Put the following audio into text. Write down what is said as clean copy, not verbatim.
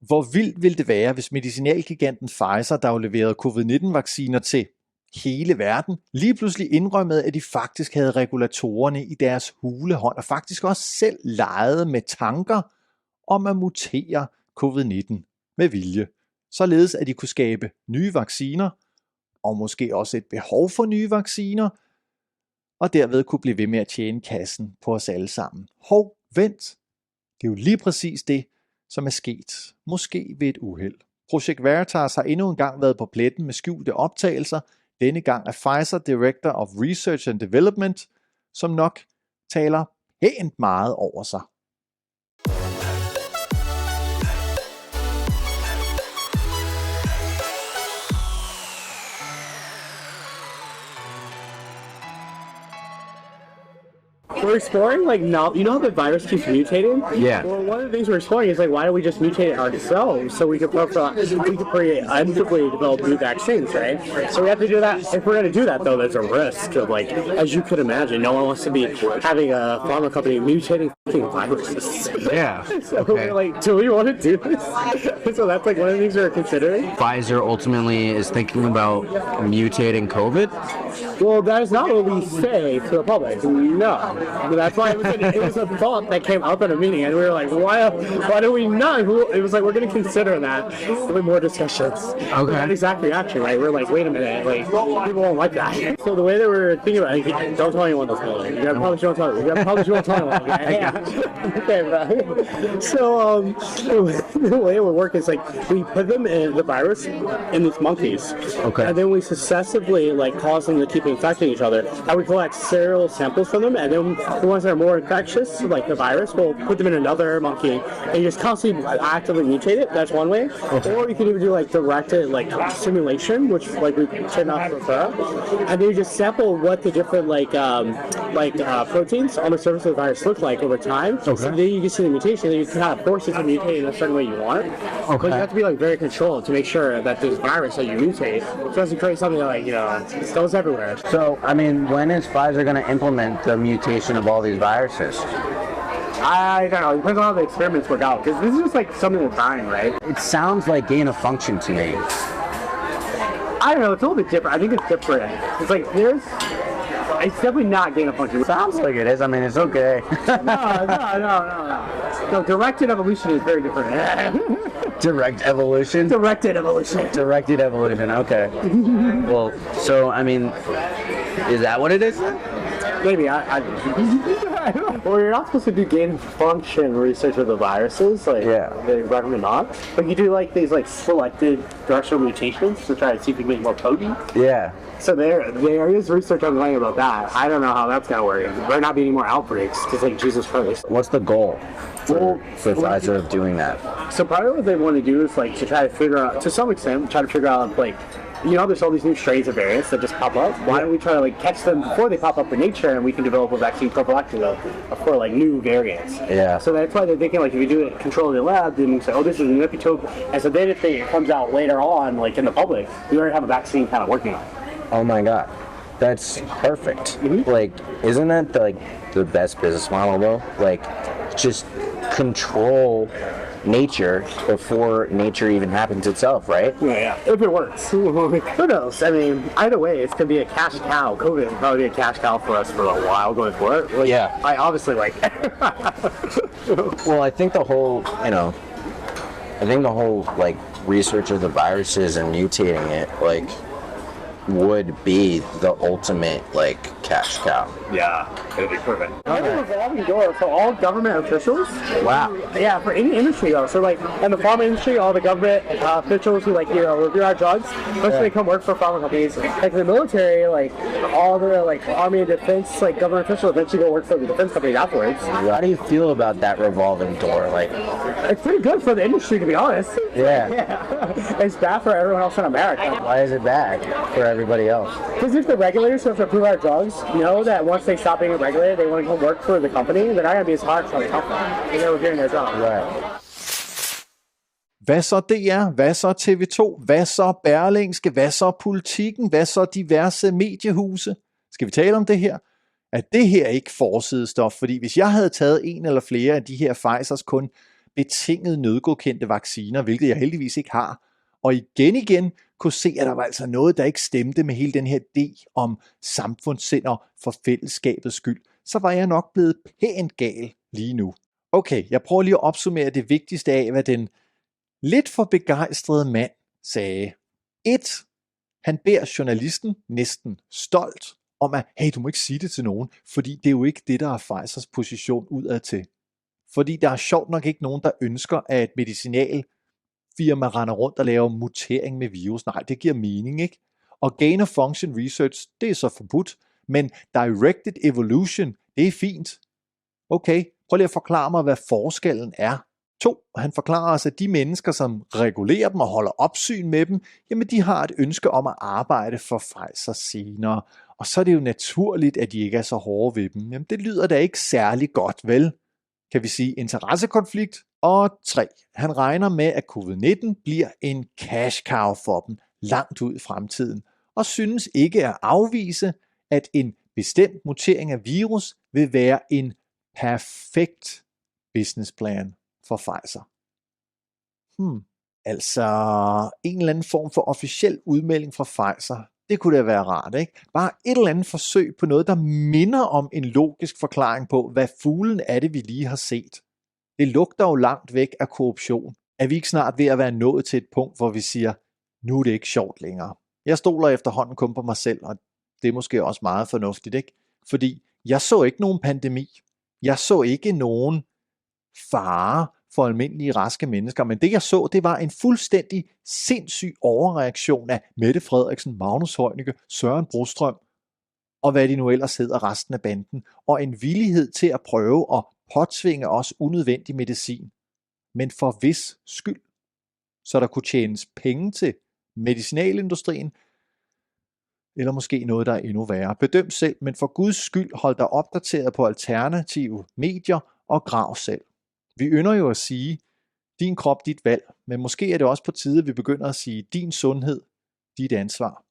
Hvor vildt ville det være, hvis medicinalgiganten Pfizer, der jo leverede covid-19-vacciner til hele verden, lige pludselig indrømmede, at de faktisk havde regulatorerne i deres hulehånd, og faktisk også selv legede med tanker om at mutere covid-19 med vilje, således at de kunne skabe nye vacciner, og måske også et behov for nye vacciner, og derved kunne blive ved med at tjene kassen på os alle sammen. Hov, vent. Det er jo lige præcis det, som er sket, måske ved et uheld. Projekt Veritas har endnu en gang været på pletten med skjulte optagelser, denne gang af Pfizer Director of Research and Development, som nok taler pænt meget over sig. We're exploring, like, now, you know how the virus keeps mutating? Yeah. Well, one of the things we're exploring is, like, why don't we just mutate it ourselves so we could preemptively develop new vaccines, right? So we have to do that. If we're going to do that, though, there's a risk of, like, as you could imagine, no one wants to be having a pharma company mutating viruses. Yeah. So we're like, do we want to do this? So that's, like, one of the things we're considering. Pfizer ultimately is thinking about mutating COVID? Well, that is not what we say to the public. No. That's why it was a thought that came up at a meeting, and we were like, why do we not? It was like, we're going to consider that with more discussions. Okay. That exact reaction, right? We're like, wait a minute, like, people won't like that. So the way that we're thinking about it, don't tell anyone this building. You probably shouldn't tell anyone. You probably shouldn't tell anyone. Okay, yeah. Okay, bro. So the way it would work is, like, we put them in the virus in these monkeys. Okay. And then we successively, like, cause them to keep infecting each other. And we collect serial samples from them, and then the ones that are more infectious, like the virus, we'll put them in another monkey, and you just constantly actively mutate it. That's one way. Or you can even do, like, directed, like, simulation, which, like, we tend not to prefer. And then you just sample what the different, proteins on the surface of the virus look like over time. Okay. So then you can see the mutation, and you can kind of force it to mutate in a certain way you want. Okay. But you have to be, like, very controlled to make sure that this virus that you mutate doesn't create something that, like, goes everywhere. So, I mean, when is Pfizer going to implement the mutation of all these viruses? I don't know. It depends on how the experiments work out. Because this is just, like, something that's dying, right? It sounds like gain of function to me. I don't know. It's a little bit different. I think it's different. It's like it's definitely not gain of function. It sounds like it is. I mean, it's okay. No, directed evolution is very different. Direct evolution? Directed evolution. Directed evolution, okay. Well, so, I mean, is that what it is? Maybe. Well, you're not supposed to do gain of function research with the viruses. Like, yeah. They recommend not. But you do, like, these, like, selected directional mutations to try to see if you can make more potent. Yeah. So there is research ongoing about that. I don't know how that's going to work. There better not be any more outbreaks, because, like, Jesus Christ. What's the goal for Pfizer of doing that? So probably what they want to do is, like, to try to figure out, to some extent, like, there's all these new strains of variants that just pop up. Why don't we try to, like, catch them before they pop up in nature, and we can develop a vaccine prophylactically for, like, new variants. Yeah. So that's why they're thinking, like, if you do it control in the lab, then you say, oh, this is an epitope. And so then if it comes out later on, like, in the public, we already have a vaccine kind of working on it. Oh my God. That's perfect. Mm-hmm. Like, isn't that the best business model though? Like, just control nature before nature even happens itself, right? Yeah. If it works. Who knows? I mean, either way, it's going to be a cash cow. COVID will probably be a cash cow for us for a while going forward. Like, yeah. I obviously like Well, I think the whole, like, research of the viruses and mutating it, like, would be the ultimate, like, cash cow. Yeah, it'd be perfect. It's a revolving door for all government officials. Wow. Yeah, for any industry though. So, like, in the pharma industry, all the government officials who, like, review our drugs, mostly come work for pharma companies. Like, in the military, like, all the, like, army and defense, like, government officials eventually go work for the defense companies afterwards. How do you feel about that revolving door? Like, it's pretty good for the industry, to be honest. Yeah. It's bad for everyone else in America. Why is it bad for everybody else? Because if the regulators who have to approve our drugs know that once they stop being regulated, they want to come work for the company, they're not going to be as hard for the company. They're reviewing their job. Right. Hvad så DR? Hvad så TV2? Hvad så Berlingske? Hvad så Politikken? Hvad så diverse mediehuse? Skal vi tale om det her? Er det her ikke forsidestof? Fordi hvis jeg havde taget en eller flere af de her Pfizers kun betinget nødgodkendte vacciner, hvilket jeg heldigvis ikke har, og igen kunne se, at der var altså noget, der ikke stemte med hele den her idé om samfundssind og for fællesskabets skyld, så var jeg nok blevet pænt gal lige nu. Okay, jeg prøver lige at opsummere det vigtigste af, hvad den lidt for begejstrede mand sagde. 1. Han beder journalisten næsten stolt om at, hey, du må ikke sige det til nogen, fordi det er jo ikke det, der er Pfizers position udad til. Fordi der er sjovt nok ikke nogen, der ønsker, at et medicinalfirma render rundt og laver mutering med virus. Nej, det giver mening, ikke? Og gain of function research, det er så forbudt, men directed evolution, det er fint. Okay, prøv lige at forklare mig, hvad forskellen er. 2. Han forklarer os, at de mennesker, som regulerer dem og holder opsyn med dem, jamen de har et ønske om at arbejde for Pfizer senere. Og så er det jo naturligt, at de ikke er så hårde ved dem. Jamen det lyder da ikke særlig godt, vel? Kan vi sige interessekonflikt? Og 3. Han regner med, at covid-19 bliver en cash cow for dem langt ud i fremtiden, og synes ikke at afvise, at en bestemt mutering af virus vil være en perfekt businessplan for Pfizer. Altså en eller anden form for officiel udmelding fra Pfizer, det kunne da være rart, ikke? Bare et eller andet forsøg på noget, der minder om en logisk forklaring på, hvad fuglen er det, vi lige har set. Det lugter jo langt væk af korruption. Er vi ikke snart ved at være nået til et punkt, hvor vi siger, nu er det ikke sjovt længere? Jeg stoler efterhånden kun på mig selv, og det er måske også meget fornuftigt, ikke? Fordi jeg så ikke nogen pandemi. Jeg så ikke nogen fare for almindelige raske mennesker, men det jeg så, det var en fuldstændig sindssyg overreaktion af Mette Frederiksen, Magnus Heunicke, Søren Brostrøm og hvad de nu ellers hedder resten af banden, og en villighed til at prøve at påtvinge os unødvendig medicin. Men for hvis skyld? Så der kunne tjenes penge til medicinalindustrien, eller måske noget, der er endnu værre. Bedøm selv, men for Guds skyld hold dig opdateret på alternative medier og grav selv. Vi ynder jo at sige, din krop, dit valg, men måske er det også på tide, at vi begynder at sige, din sundhed, dit ansvar.